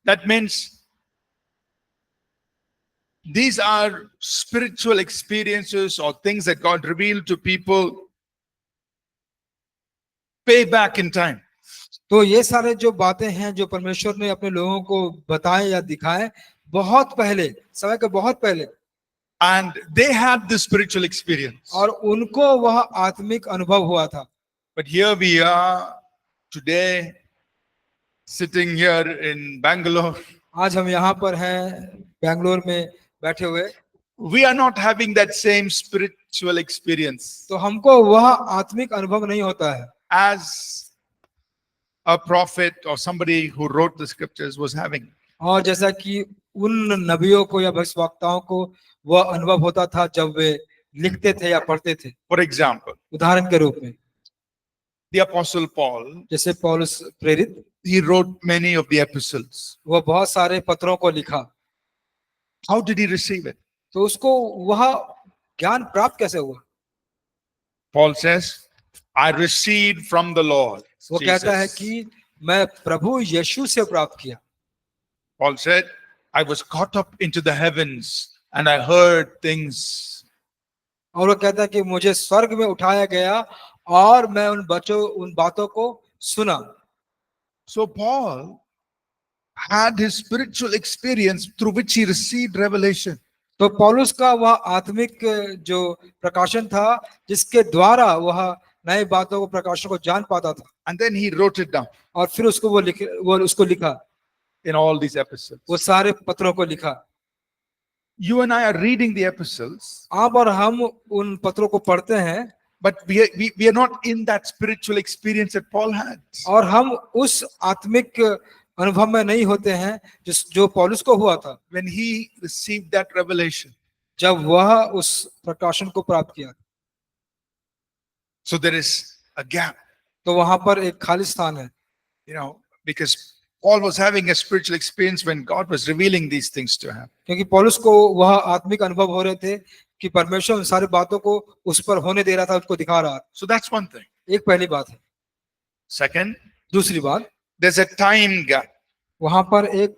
That means these are spiritual experiences or things that God revealed to people way back in time. तो ये सारे जो बातें हैं जो परमेश्वर ने अपने लोगों को बताए या दिखाए बहुत पहले, समय के बहुत पहले, And they had this spiritual experience. और उनको वह आत्मिक अनुभव हुआ था। But here we are today, sitting here in Bangalore, आज हम यहाँ पर हैं बेंगलोर में बैठे हुए, we are not having that same spiritual experience तो हमको वह आत्मिक अनुभव नहीं होता है as a prophet or somebody who wrote the scriptures was having. और जैसा कि उन नबियों को या भविष्यवक्ताओं को वह अनुभव होता था जब वे लिखते थे या पढ़ते थे। For example, उदाहरण के रूप में the Apostle Paul, जैसे पौलुस प्रेरित, he wrote many of the epistles. वह बहुत सारे पत्रों को लिखा, How did he receive it? तो उसको वह ज्ञान प्राप्त कैसे हुआ? Paul says, I received from the Lord. वो कहता है Jesus. कि मैं प्रभु यीशु से प्राप्त किया। Paul said, I was caught up into the heavens and I heard things. और वो कहता है कि मुझे स्वर्ग में उठाया गया और मैं उन बातों को सुना। So Paul had his spiritual experience through which he received revelation. तो पौलुस का वह आत्मिक जो प्रकाशन था जिसके द्वारा वह नई बातों को प्रकाशन को जान पाता था, And then he wrote it down और फिर वो उसको लिखा, in all these epistles. वो सारे पत्रों को लिखा। You and I are reading the epistles, आप और हम उन पत्रों को पढ़ते हैं, but we are not in that spiritual experience that Paul had. और हम उस आत्मिक अनुभव में नहीं होते हैं जो पौलुस को हुआ था When he received that revelation. जब वह उस प्रकाशन को प्राप्त किया। So there is a gap, तो वहां पर एक खाली स्थान है, because Paul was having a spiritual experience when God was revealing these things to him. क्योंकि पौलुस को वह आत्मिक अनुभव हो रहे थे कि परमेश्वर उन सारी बातों को उस पर होने दे रहा था, उसको दिखा रहा था। So that's one thing. एक पहली बात है। Second, दूसरी बात, there's a time gap. वहां पर एक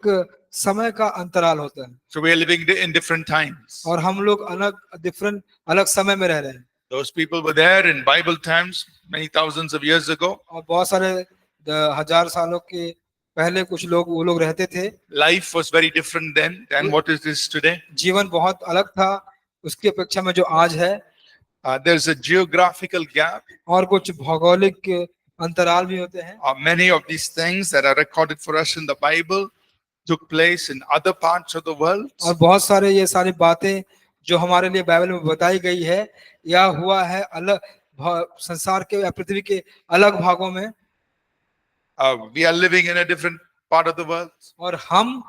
समय का अंतराल होता है, So we are living in different times. और हम लोग अलग समय में रह रहे हैं। Those people were there in Bible times many thousands of years ago. और बहुत सारे हजार सालों के पहले कुछ लोग वो लोग रहते थे। Life was very different then than what it is today. जीवन बहुत अलग था उसकी अपेक्षा में जो आज है। There's a geographical gap. और कुछ भौगोलिक अंतराल भी होते हैं। Many of these things that are recorded for us in the Bible took place in other parts of the world. और बहुत सारे ये सारी बातें जो हमारे लिए बाइबल में बताई गई है या हुआ है अलग संसार के या पृथ्वी के अलग भागों में। We are living in a different part of the world. और हम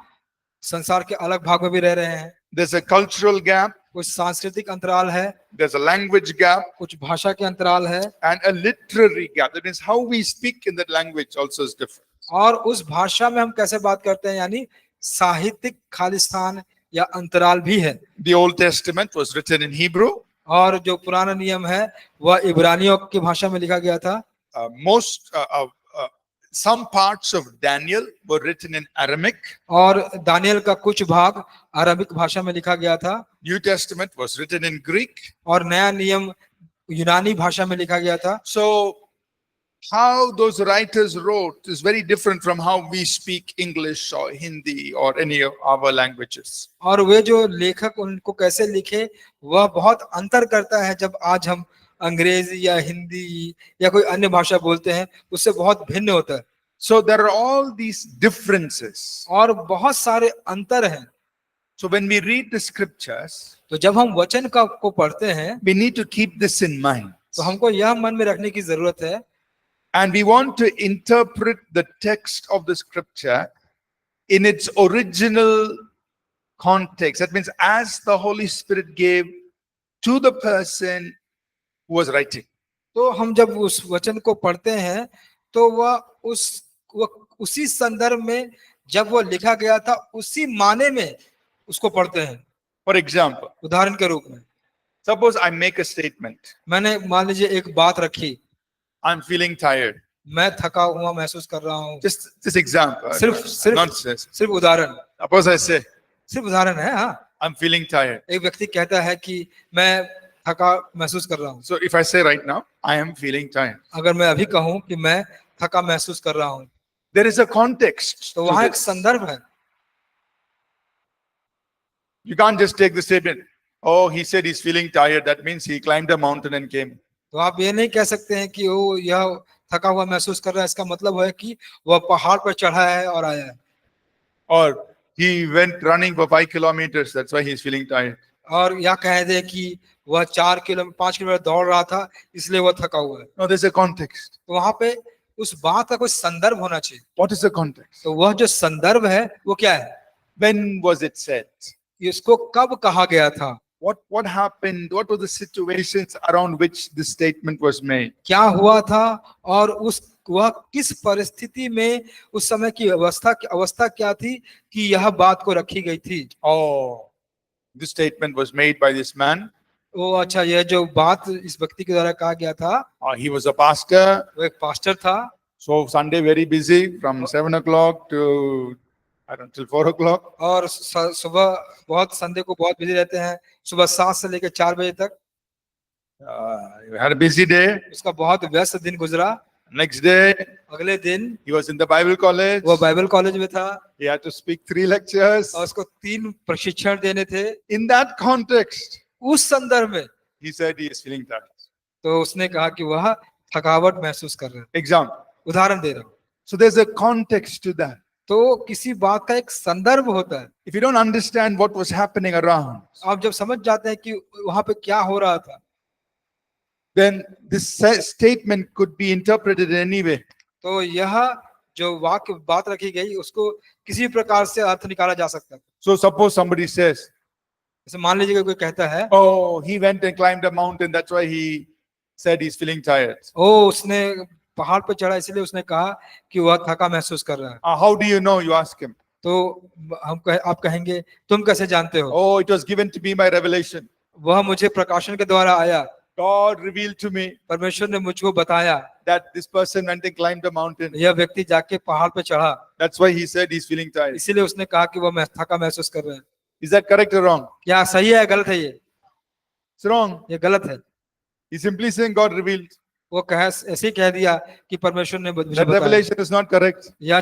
संसार के अलग भाग में भी रह रहे हैं। There's a cultural gap. कुछ सांस्कृतिक अंतराल है, There's a language gap कुछ भाषा के अंतराल है, and a literary gap. That means how we speak in that language also is different. और उस भाषा में हम कैसे बात करते हैं यानी साहित्यिक खालिस्तान या अंतराल भी है। The Old Testament was written in Hebrew. और जो पुराना नियम है वह इब्रानियों की भाषा में लिखा गया था। Some parts of Daniel were written in Aramaic. और दानियल का कुछ भाग अरबिक भाषा में लिखा गया था। New Testament was written in Greek. और नया नियम यूनानी भाषा में लिखा गया था। So how those writers wrote is very different from how we speak English or Hindi or any of our languages. और वे जो लेखक उनको कैसे लिखे वह बहुत अंतर करता है जब आज हम अंग्रेजी या हिंदी या कोई अन्य भाषा बोलते हैं, उससे बहुत भिन्न होता है। So there are all these differences. और बहुत सारे अंतर हैं। So when we read the scriptures, तो जब हम वचन को पढ़ते हैं we need to keep this in mind. तो हमको यह मन में रखने की जरूरत है। And we want to interpret the text of the scripture in its original context. That means as the Holy Spirit gave to the person who was writing. तो हम जब उस वचन को पढ़ते हैं तो वह उसी संदर्भ में जब वो लिखा गया था उसी माने में उसको पढ़ते हैं। For example, उदाहरण के रूप में suppose I make a statement. मैंने मान लीजिए एक बात रखी, I'm feeling tired. मैं थका हुआ महसूस कर रहा हूँ। Just this example. सिर्फ उदाहरण, Suppose I say, सिर्फ उदाहरण है। हाँ, I'm feeling tired. एक व्यक्ति कहता है कि मैं थका महसूस कर रहा हूँ। So if I say right now, I am feeling tired. अगर मैं अभी कहूँ कि मैं थका महसूस कर रहा हूँ, There is a context. तो to वहाँ एक this. संदर्भ है। You can't just take the statement. Oh, he said he's feeling tired. That means he climbed a mountain and came. तो आप ये नहीं कह सकते हैं कि वो यह थका हुआ महसूस कर रहा है, इसका मतलब है कि वह पहाड़ पर चढ़ा है और आया है। Or he went running for 5 kilometers. That's why he's feeling tired. और या कह दे कि वह 5 किलोमीटर दौड़ रहा था इसलिए वह थका हुआ है। No, there's a context. तो वहां पे उस बात का कोई संदर्भ होना चाहिए। What is the context? तो वह जो संदर्भ है वो क्या है, When was it said? इसको कब कहा गया था, What happened? What were the situations around which this statement was made? क्या हुआ था, और वह किस परिस्थिति में उस समय की अवस्था क्या थी कि यह बात को रखी गई थी। Oh, this statement was made by this man. वो अच्छा, यह जो बात इस व्यक्ति के द्वारा कहा गया था, He was a pastor. वो एक पास्टर था। So Sunday very busy from 7 o'clock to I don't know till 4 o'clock. और सुबह बहुत, संडे को बहुत बिजी रहते हैं, सुबह 7 से लेकर 4 बजे तक। He had a busy day. उसका बहुत व्यस्त दिन गुजरा। Next day, अगले दिन he was in the Bible college. वो बाइबल कॉलेज में था He had to speak 3 lectures. और उसको 3 प्रशिक्षण देने थे। In that context, उस संदर्भ में he said he is feeling tired. तो उसने कहा कि वह थकावट महसूस कर रहा है। Example. उदाहरण दे रहा हूँ। So there's a context to that. तो किसी बात का एक संदर्भ होता है। If you don't understand what was happening around, आप जब समझ जाते हैं कि वहां पे क्या हो रहा था, then this statement could be interpreted in any way. तो यह जो वाक्य बात रखी गई उसको किसी प्रकार से अर्थ निकाला जा सकता है। So suppose somebody says, जैसे मान लीजिए कोई कहता है, oh, he went and climbed a mountain, that's why he said he's feeling tired. ओ उसने पहाड़ पे चढ़ा इसलिए उसने कहा कि वह थका महसूस कर रहा है। How do you know? You ask him. तो आप कहेंगे तुम कैसे जानते हो? Oh, it was given to me by revelation. वह मुझे प्रकाशन के द्वारा आया, God revealed to me परमेश्वर ने मुझको बताया, that this person went and climbed the mountain. यह व्यक्ति जाके पहाड़ पे चढ़ा, That's why he said he's feeling tired. इसीलिए उसने कहा कि वह थका महसूस कर रहा है। Is that correct or wrong? क्या सही है गलत है? It's wrong. ये गलत है। He's simply saying God revealed. वो ऐसे ही कह दिया कि परमेश्वर ने मुझे That बताया। revelation is not correct या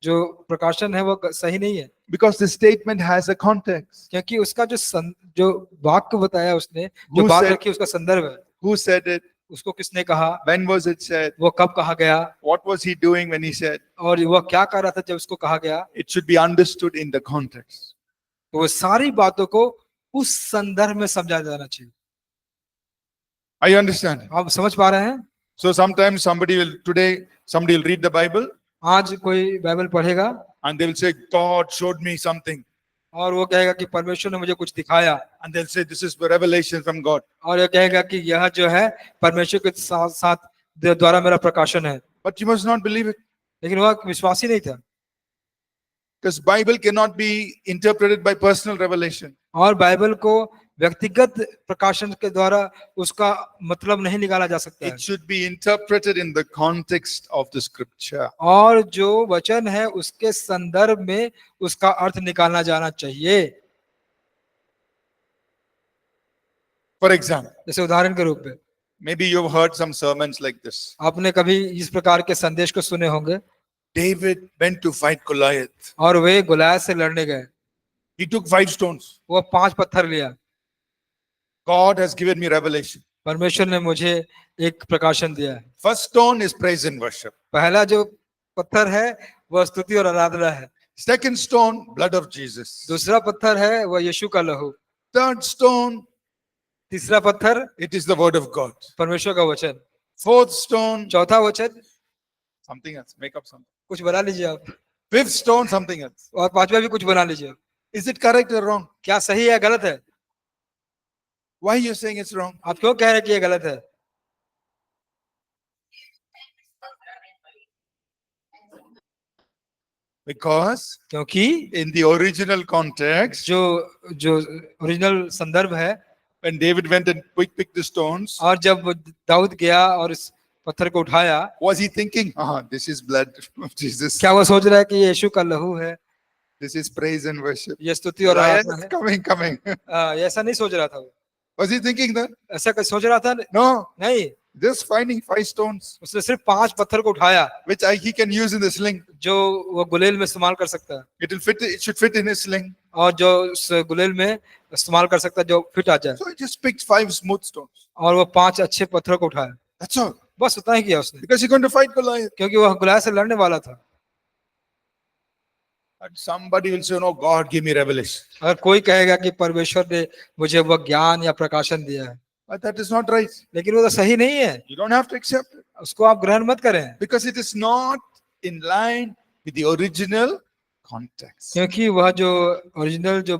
जो प्रकाशन है वो सही नहीं है, because the statement has a context. क्योंकि उसका जो वाक्य बताया उसने, जो Who बात said- रखी उसका संदर्भ है। Who said it? उसको किसने कहा, When was it said? वो कब कहा गया, What was he doing when he said? और वह क्या कर रहा था जब उसको कहा गया। It should be understood in the context. तो वो सारी बातों को उस संदर्भ में समझा जाना चाहिए। Are you understanding? आप समझ पा रहे हैं? So sometimes somebody will read the Bible आज कोई बाइबल पढ़ेगा and they will say, God showed me something. और वो कहेगा कि परमेश्वर ने मुझे कुछ दिखाया, And they'll say, this is the revelation from God. और ये कहेगा कि यह जो है परमेश्वर के साथ साथ द्वारा मेरा प्रकाशन है। But you must not believe it. लेकिन वह विश्वासी नहीं था, Because Bible cannot be interpreted by personal revelation. और बाइबल को व्यक्तिगत प्रकाशन के द्वारा उसका मतलब नहीं निकाला जा सकता है। It should be interpreted in the context of the scripture. और जो वचन है उसके संदर्भ में उसका अर्थ निकालना जाना चाहिए। For example, जैसे उदाहरण के रूप में, maybe you've heard some sermons like this. आपने कभी इस प्रकार के संदेश को सुने होंगे। David went to fight Goliath. और वे गोलियत से लड़ने गए, He took 5 stones. वो 5 पत्थर लिया। God has given me revelation. परमेश्वर ने मुझे एक प्रकाशन दिया है। First stone is praise and worship. पहला जो पत्थर है वह स्तुति और आराधना है। Second stone, blood of Jesus. दूसरा पत्थर है वह यीशु का लहू। Third stone, तीसरा पत्थर it is the word of God. परमेश्वर का वचन। Fourth stone, चौथा वचन, something else. Make up something. कुछ बना लीजिए आप। Fifth stone, something else. और पांचवा भी कुछ बना लीजिए। Is it correct or wrong? क्या सही है गलत है? Why are you saying it's wrong? आप क्यों कह रहे हैं कि ये गलत है? Because क्योंकि in the original context, जो ओरिजिनल संदर्भ है, when David went and picked the stones, और जब दाऊद गया और इस पत्थर को उठाया, was he thinking, this is blood of Jesus. क्या वो सोच रहा है कि ये यीशु का लहू है, This is praise and worship. ये स्तुति और Yes, आराधना है? coming. ऐसा नहीं सोच रहा था वो। Was he thinking that? ऐसा सोच रहा था? No, नहीं, just finding 5 stones, उसने सिर्फ 5 पत्थर को उठाया which he can use in the sling. जो वो गुलेल में इस्तेमाल कर सकता है, It should fit in his sling. और जो उस गुलेल में इस्तेमाल कर सकता है जो फिट आ जाए। So he just picked 5 smooth stones. और वो 5 अच्छे पत्थरों को उठाया, That's all. बस उतना ही किया उसने, Because he's going to fight Goliath. क्योंकि वह गुलाय से लड़ने वाला था। But somebody will say, no, God gave me revelation. अगर कोई कहेगा कि परमेश्वर ने मुझे वह ज्ञान या प्रकाशन दिया है, But that is not right. लेकिन वो तो सही नहीं है, You don't have to accept it उसको आप ग्रहण मत करें, because it is not in line with the original context. क्योंकि वह जो ओरिजिनल जो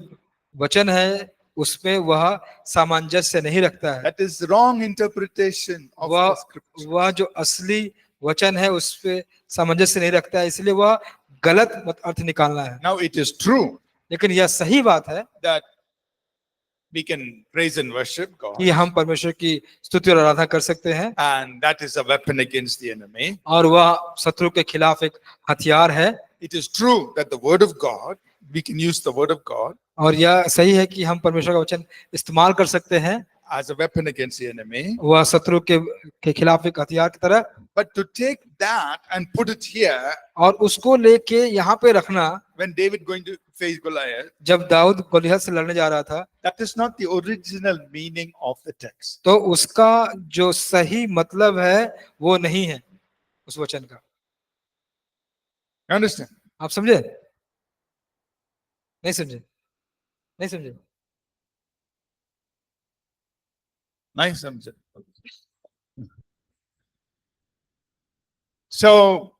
वचन है उसमें वह सामंजस्य नहीं रखता है। That is wrong interpretation of वह the scripture. वह जो असली वचन है उस पे सामंजस्य नहीं रखता है, इसलिए वह गलत अर्थ निकालना है। Now it is true लेकिन यह सही बात है that we can praise and worship God, कि हम परमेश्वर की स्तुति और आराधना कर सकते हैं, and that is a weapon against the enemy. और वह शत्रु के खिलाफ एक हथियार है। It is true that the word of God, we can use the word of God और यह सही है कि हम परमेश्वर का वचन इस्तेमाल कर सकते हैं as a weapon against the enemy. वह शत्रु के खिलाफ एक हथियार की तरह, But to take that and put it here, और उसको लेके यहाँ पे रखना, when David going to face Goliath, जब दाऊद गोलियत से लड़ने जा रहा था, that is not the original meaning of the text. तो उसका जो सही मतलब है वो नहीं है उस वचन का। You understand? आप समझे? नहीं समझे? नहीं समझे? Nice. So,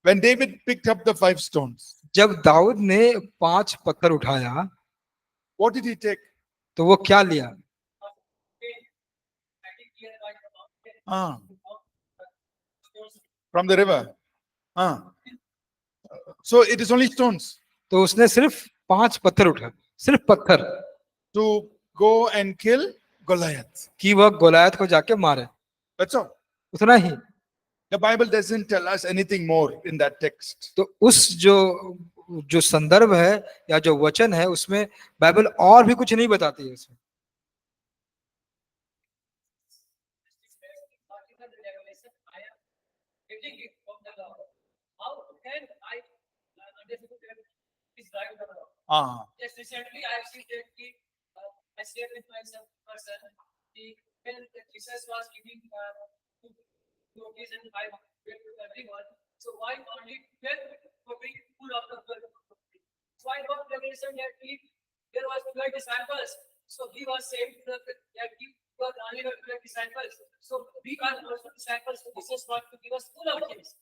when David picked up the 5 stones, जब दाऊद ने 5 पत्थर उठाया what did he take? तो वो क्या लिया? From the river. So it is only stones तो उसने सिर्फ 5 पत्थर उठा, सिर्फ पत्थर, to go and kill Goliath. कि वह गोलायत को जाके मारे, That's all. उतना ही। The Bible doesn't tell us anything more in that text. तो उस जो संदर्भ है या जो वचन है उसमें बाइबल और भी कुछ नहीं बताती है उसमें। Just recently, I see that I shared with my son person when Jesus was giving 2 cookies and 5 bread to everyone. So why only 12 were being full of the world? So I got the revelation that there was 12 disciples. So he was saying that he was only 12 disciples. So we are also disciples. So Jesus wants to give us full of things.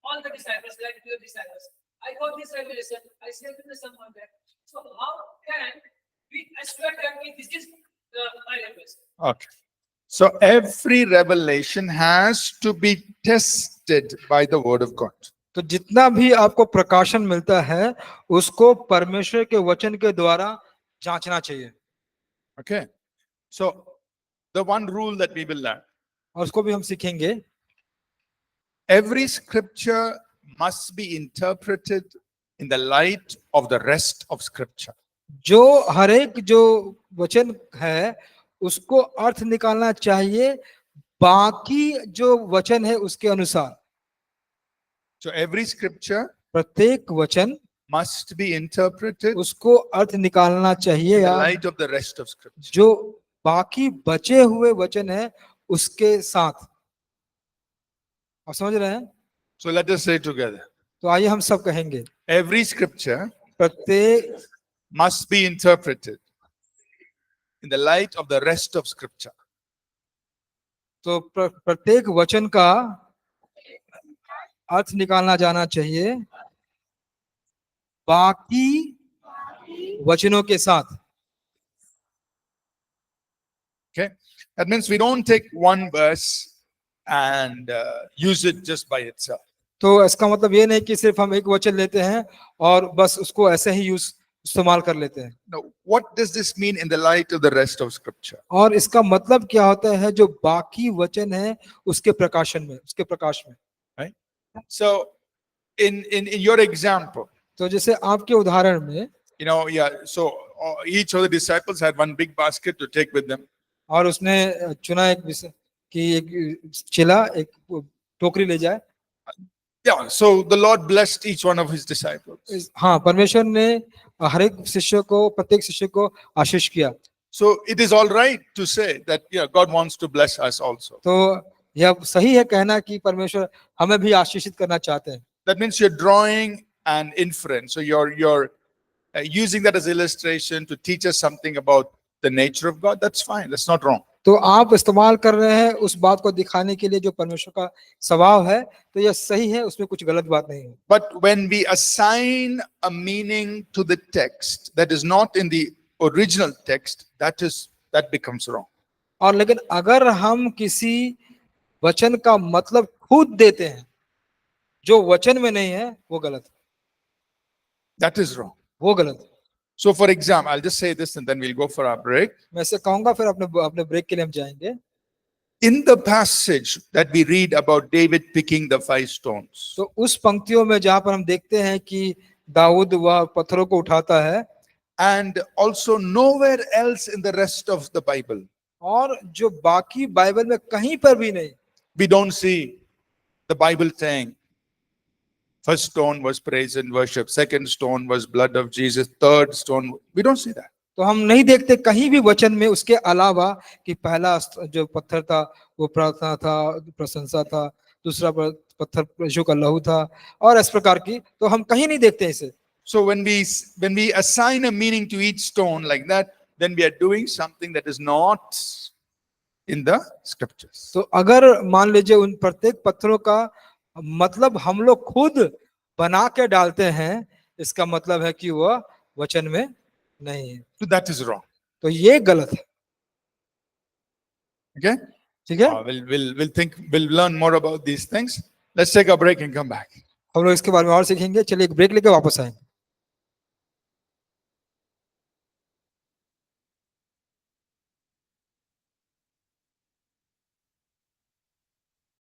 All the disciples, like 12 disciples. I got this revelation. I said to someone that, so how can we expect that this is my revelation? Okay. So every revelation has to be tested by the word of God. तो जितना भी आपको प्रकाशन मिलता है उसको परमेश्वर के वचन के द्वारा जांचना चाहिए। Okay. So the one rule that we will learn, और उसको भी हम सीखेंगे, every scripture must be interpreted in the light of the rest of scripture. जो हर एक जो वचन है उसको अर्थ निकालना चाहिए बाकी जो वचन है उसके अनुसार। So every scripture प्रत्येक वचन must be interpreted उसको अर्थ निकालना चाहिए in the या light of the rest of scripture. जो बाकी बचे हुए वचन है उसके साथ। आप समझ रहे हैं? So let us say together. तो आइए हम सब कहेंगे, Every scripture प्रत्येक must be interpreted in the light of the rest of scripture. तो प्रत्येक वचन का अर्थ निकालना जाना चाहिए बाकी वचनों के साथ। Okay. That means we don't take one verse and use it just by itself. तो इसका मतलब ये नहीं कि सिर्फ हम एक वचन लेते हैं और बस उसको ऐसे ही इस्तेमाल कर लेते हैं। Now, what does this mean in the light of the rest of scripture? और इसका मतलब क्या होता है जो बाकी वचन है उसके प्रकाशन में, उसके प्रकाश में। So, in your example, तो जैसे आपके उदाहरण में, so each of the disciples had one big basket to take with them. और उसने चुना एक विषय कि एक चेला एक टोकरी ले जाए। Yeah, so the Lord blessed each one of his disciples. हाँ, परमेश्वर ने हर एक शिष्य को, प्रत्येक शिष्य को आशीष किया। So it is all right to say that God wants to bless us also. तो यह सही है कहना कि परमेश्वर हमें भी आशीषित करना चाहते हैं। That means you're drawing and inference. So you're using that as illustration to teach us something about the nature of God. That's fine. That's not wrong. तो आप इस्तेमाल कर रहे हैं उस बात को दिखाने के लिए जो परमेश्वर का स्वभाव है, तो यह सही है, उसमें कुछ गलत बात नहीं है। But when we assign a meaning to the text that is not in the original text, that becomes wrong. और लेकिन अगर हम किसी वचन का मतलब खुद देते हैं जो वचन में नहीं है, वो गलत है, That is wrong. वो गलत है। So for example, I'll just say this and then we'll go for our break. मैं इसे कहूंगा, फिर अपने ब्रेक के लिए हम जाएंगे। In the passage that we read about David picking the 5 stones, तो उस पंक्तियों में जहां पर हम देखते हैं कि दाऊद वह पत्थरों को उठाता है, and also nowhere else in the rest of the Bible, और जो बाकी बाइबल में कहीं पर भी नहीं, we don't see the Bible saying first stone was praise and worship, second stone was blood of Jesus, third stone, we don't see that. तो हम नहीं देखते कहीं भी वचन में उसके अलावा कि पहला जो पत्थर था वो प्रार्थना था, प्रशंसा था, दूसरा पत्थर यीशु का लहू था, और इस प्रकार की, तो हम कहीं नहीं देखते इसे। So when we assign a meaning to each stone like that, then we are doing something that is not in the scriptures. तो अगर मान लीजिए उन प्रत्येक पत्थरों का मतलब हम लोग खुद बना के डालते हैं, इसका मतलब है कि वह वचन में नहीं है, So that is wrong. तो ये गलत है। Okay? ठीक है, We'll learn more about these things. Let's take a break and come back. हम लोग इसके बारे में और सीखेंगे। चलिए एक ब्रेक लेके वापस आएंगे।